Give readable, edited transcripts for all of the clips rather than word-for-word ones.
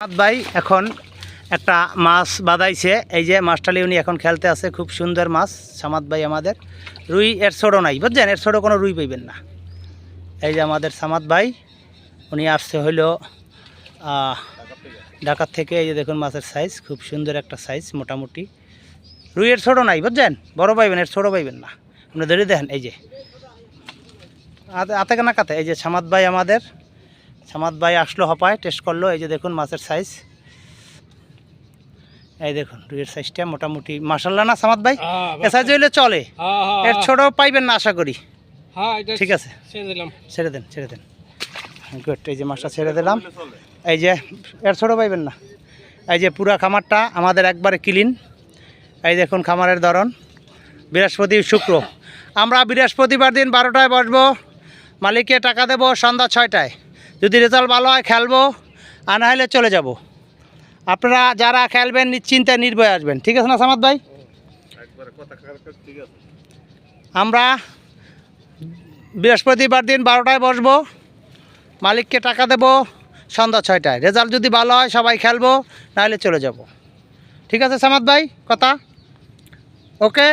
সামাদ ভাই এখন একটা মাছ বাঁধাইছে। এই যে মাছটালি উনি এখন খেলতে আছে, খুব সুন্দর মাছ। সামাদ ভাই আমাদের রুই এর ছোটো নাই, বুঝছেন, এর ছোটো কোনো রুই পাইবেন না। এই যে আমাদের সামাদ ভাই উনি আসছে হইলো ঢাকার থেকে। এই যে দেখুন মাছের সাইজ খুব সুন্দর একটা সাইজ, মোটামুটি রুই এর ছোটো নাই, বুঝছেন, বড় পাইবেন, এর ছোটো পাইবেন না। আপনি ধরে দেখেন, এই যে আতে কেনা কাতে। এই যে সামাদ ভাই আমাদের, সামাদ ভাই আসলো হপায়, টেস্ট করলো। এই যে দেখুন মাছের সাইজ, এই দেখুন রুইয়ের সাইজটা মোটামুটি মাশাআল্লাহ না সামাদ ভাই? এ সাইজ হইলে চলে, এর ছোট পাইবেন না আশা করি। ঠিক আছে, ছেড়ে দেন ছেড়ে দেন। গুড, এই যে মাছটা ছেড়ে দিলাম। এই যে এর ছোট পাইবেন না। এই যে পুরা খামারটা আমাদের একবারে ক্লিন। এই দেখুন খামারের ধরন। বৃহস্পতি শুক্র আমরা বৃহস্পতিবার দিন 12টায় বসবো, মালিককে টাকা দেবো সন্ধ্যা 6টায়। যদি রেজাল্ট ভালো হয় খেলবো, আর না হলে চলে যাব। আপনারা যারা খেলবেন নিশ্চিন্তায় নির্ভয়ে আসবেন, ঠিক আছে না সামাদ ভাই? আমরা বৃহস্পতিবার দিন 12টায় বসবো, মালিককে টাকা দেবো সন্ধ্যা 6টায়। রেজাল্ট যদি ভালো হয় সবাই খেলবো, নাহলে চলে যাব। ঠিক আছে সামাদ ভাই, কথা ওকে?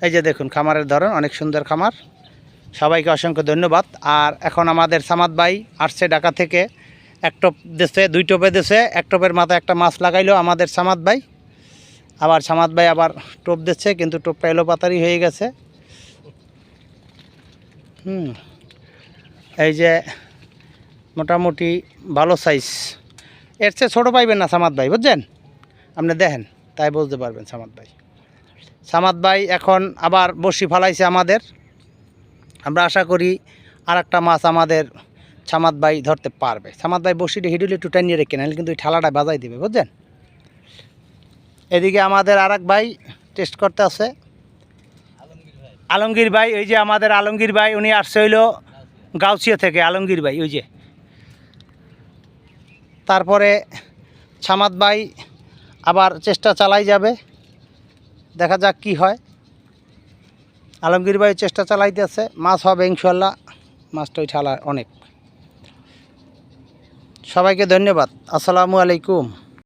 এই যে দেখুন খামারের ধরন, অনেক সুন্দর খামার। সবাইকে অসংখ্য ধন্যবাদ। আর এখন আমাদের সামাদ ভাই আসছে ঢাকা থেকে, এক টোপ দেশে, 2 টোপে দেশে, 1 টোপের মাথায় একটা মাছ লাগাইলো আমাদের সামাদ ভাই। আবার সামাদ ভাই আবার টোপ দিচ্ছে, কিন্তু টোপটা এলো পাতারি হয়ে গেছে। এই যে মোটামুটি ভালো সাইজ, এর চেয়ে ছোটো পাইবেন না সামাদ ভাই, বুঝছেন, আপনি দেখেন তাই বুঝতে পারবেন সামাদ ভাই। সামাদ ভাই এখন আবার বড়শি ফালাইছে আমাদের। আমরা আশা করি আর একটা মাছ আমাদের সামাদ ভাই ধরতে পারবে। সামাদ ভাই বড়শিটা হিডুলে একটু টানিয়ে রেখে নেন, কিন্তু ওই ঠালাটা বাজাই দেবে, বুঝছেন। এদিকে আমাদের আর এক ভাই টেস্ট করতে আছে, আলমগীর ভাই। ওই যে আমাদের আলমগীর ভাই, উনি আসছে হইলো গাউছিয়া থেকে, আলমগীর ভাই ওই যে। তারপরে সামাদ ভাই আবার চেষ্টা চালাই যাবে, দেখা যাক কি হয়। আলমগীর ভাই চেষ্টা চালাইতেছে, মাছ হবে ইনশাল্লাহ। মাছটা ওই ঠালা অনেক। সবাইকে ধন্যবাদ, আসসালামু আলাইকুম।